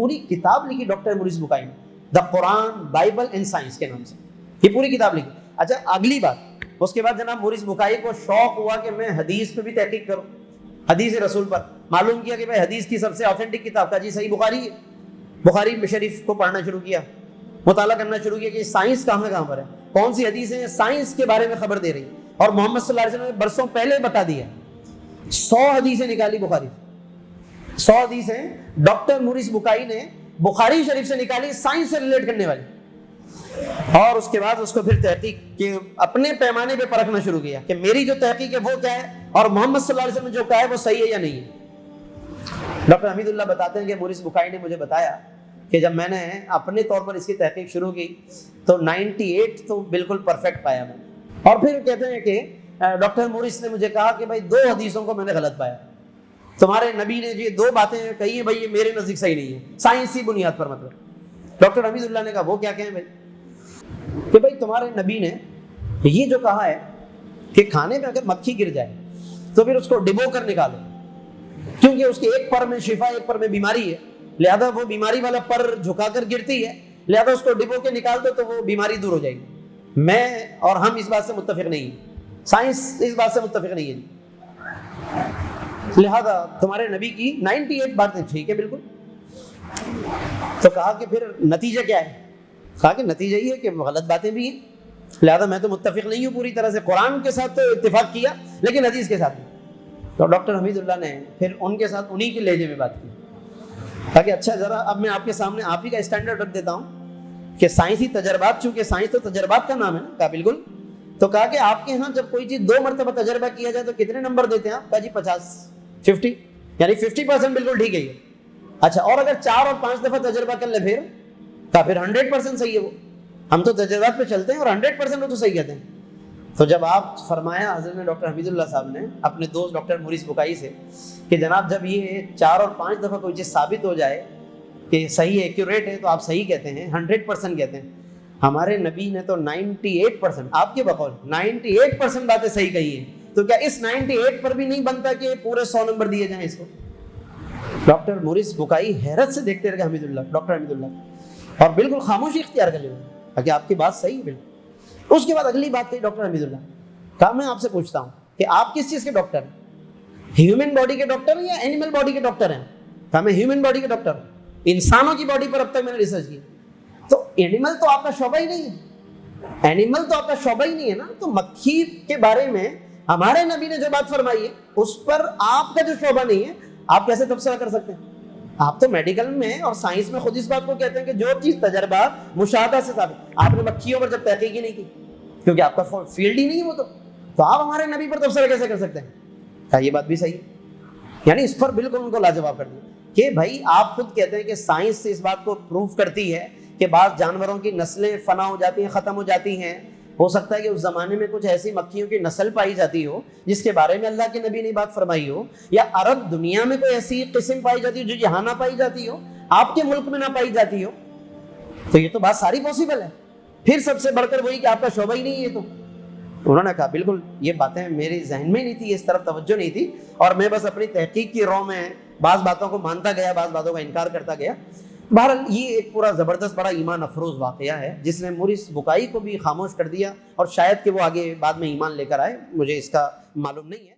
پوری کتاب لکھی ڈاکٹر مورس بکائی نے، دا قرآن بائبل اینڈ سائنس کے نام سے، یہ پوری کتاب لکھی۔ اچھا اگلی بات، اس کے بعد جناب مورس بکائی کو شوق ہوا کہ میں حدیث پہ بھی تحقیق کروں، حدیث رسول پر۔ معلوم کیا کہ بھائی حدیث کی سب سے آتھینٹک کتاب کا جی صحیح بخاری ہے، بخاری شریف کو پڑھنا شروع کیا، مطالعہ کرنا شروع کیا کہ سائنس کہاں پر ہے، کون سی حدیثیں سائنس کے بارے میں خبر دے رہی، اور محمد صلی اللہ علیہ وسلم نے برسوں پہلے بتا دیا۔ 100 حدیثیں نکالی بخاری، 100 حدیثیں ڈاکٹر مورس بکائی نے بخاری شریف سے نکالی سائنس سے ریلیٹ کرنے والی، اور اس کے بعد اس کو پھر تحقیق کے اپنے پیمانے پہ پرکھنا شروع کیا کہ میری جو تحقیق ہے وہ کیا ہے، اور محمد صلی اللہ علیہ وسلم نے جو کہا ہے وہ صحیح ہے یا نہیں ہے۔ ڈاکٹر حمید اللہ بتاتے ہیں کہ مورس بکائی نے مجھے بتایا کہ جب میں نے اپنے طور پر اس کی تحقیق شروع کی تو 98 تو بالکل پرفیکٹ پایا میں، اور پھر کہتے ہیں کہ ڈاکٹر مورس نے مجھے کہا کہ بھائی 2 حدیثوں کو میں نے غلط پایا، تمہارے نبی نے یہ 2 باتیں کہی ہیں بھائی یہ میرے نزدیک صحیح نہیں ہے، سائنسی بنیاد پر مطلب۔ ڈاکٹر حمید اللہ نے کہا وہ کیا کہیں بھائی، کہ بھائی تمہارے نبی نے یہ جو کہا ہے کہ کھانے میں اگر مکھی گر جائے تو پھر اس کو ڈبو کر نکالو، کیونکہ اس کے ایک پر میں شفا ایک پر میں بیماری ہے، لہذا وہ بیماری والا پر جھکا کر گرتی ہے، لہذا اس کو ڈبو کے نکال دو تو وہ بیماری دور ہو جائے گی۔ میں اور ہم اس بات سے متفق نہیں ہیں، سائنس اس بات سے متفق نہیں ہے، لہذا تمہارے نبی کی 98 باتیں ٹھیک ہے بالکل۔ تو کہا کہ پھر نتیجہ کیا ہے، کہا کہ نتیجہ یہ ہے کہ غلط باتیں بھی ہیں، لہذا میں تو متفق نہیں ہوں پوری طرح سے، قرآن کے ساتھ تو اتفاق کیا لیکن حدیث کے ساتھ نہیں۔ تو ڈاکٹر حمید اللہ نے پھر ان کے ساتھ انہی کے لہجے میں بات کی، کہا کہ اچھا ذرا اب میں آپ کے سامنے آپ ہی کا اسٹینڈرڈ رکھ دیتا ہوں کہ سائنسی تجربات، چونکہ سائنس تو تجربات کا نام ہے نا، کہا بالکل۔ تو کہا کہ آپ کے ہاں جب کوئی چیز 2 مرتبہ تجربہ کیا جائے تو کتنے نمبر دیتے ہیں آپ؟ کہا جی 50 یعنی 50% بالکل ٹھیک ہے یہ۔ اچھا اور اگر 4 اور 5 دفعہ تجربہ کر لے پھر؟ کہا پھر 100% صحیح ہے وہ، ہم تو تجربات پہ چلتے ہیں اور 100% وہ تو صحیح کہتے ہیں۔ تو جب آپ فرمایا حضرت نے ڈاکٹر حمید اللہ صاحب نے اپنے دوست ڈاکٹر مورس بکائی سے کہ جناب جب یہ 4 اور 5 دفعہ کوئی چیز ثابت ہو جائے کہ صحیح ہے، ایکوریٹ ہے، تو آپ صحیح کہتے ہیں، 100% کہتے ہیں۔ ہمارے نبی نے تو 98%، آپ کے بقول 98% باتیں صحیح کہی ہیں، تو کیا اس 98 پر بھی نہیں بنتا کہ پورے 100 نمبر دیے جائیں اس کو؟ ڈاکٹر مورس بکائی حیرت سے دیکھتے رہے حمید اللہ، ڈاکٹر حمید اللہ، اور بالکل خاموشی اختیار کر لیں کہ آپ کی بات صحیح ہے بالکل۔ اس کے بعد اگلی بات تھی ڈاکٹر حمید اللہ، کہا میں آپ سے پوچھتا ہوں کہ آپ کس چیز کے ڈاکٹر ہیں، ہیومن باڈی کے ڈاکٹر ہیں یا اینیمل باڈی کے ڈاکٹر ہیں؟ کہا میں ہیومن باڈی کے ڈاکٹر ہوں، انسانوں کی باڈی پر اب تک میں نے ریسرچ کی۔ تو اینیمل تو آپ کا شعبہ ہی نہیں ہے، اینیمل تو آپ کا شعبہ ہی نہیں ہے نا، تو مکھی کے بارے میں ہمارے نبی نے جو بات فرمائی ہے اس پر آپ کا جو شعبہ نہیں ہے، آپ کیسے تبصرہ کر سکتے ہیں؟ آپ تو میڈیکل میں اور سائنس میں خود اس بات کو کہتے ہیں کہ جو چیز تجربات مشاہدہ سے ثابت، آپ نے مکھیوں پر جب تحقیق ہی نہیں کی کیونکہ آپ کا فیلڈ ہی نہیں ہے وہ، تو آپ ہمارے نبی پر تبصرہ کیسے کر سکتے ہیں؟ کہا یہ بات بھی صحیح ہے، یعنی اس پر بالکل ان کو لاجواب کر دیا کہ بھائی آپ خود کہتے ہیں کہ سائنس سے اس بات کو پروف کرتی ہے کہ بعض جانوروں کی نسلیں فنا ہو جاتی ہیں، ختم ہو جاتی ہیں، ہو سکتا ہے کہ اس زمانے میں کچھ ایسی مکھیوں کی نسل پائی جاتی ہو جس کے بارے میں اللہ کے نبی نے بات فرمائی ہو، یا عرب دنیا میں کوئی ایسی قسم پائی جاتی ہو جو یہاں نہ پائی جاتی ہو، آپ کے ملک میں نہ پائی جاتی ہو، تو یہ تو بات ساری پاسبل ہے۔ پھر سب سے بڑھ کر وہی کہ آپ کا شعبہ ہی نہیں ہے، تو انہوں نے کہا بالکل یہ باتیں میرے ذہن میں نہیں تھی، اس طرف توجہ نہیں تھی، اور میں بس اپنی تحقیق کی رو میں بعض باتوں کو مانتا گیا، بعض باتوں کا انکار کرتا گیا۔ بہرحال یہ ایک پورا زبردست بڑا ایمان افروز واقعہ ہے جس نے مورس بکائی کو بھی خاموش کر دیا، اور شاید کہ وہ آگے بعد میں ایمان لے کر آئے، مجھے اس کا معلوم نہیں ہے۔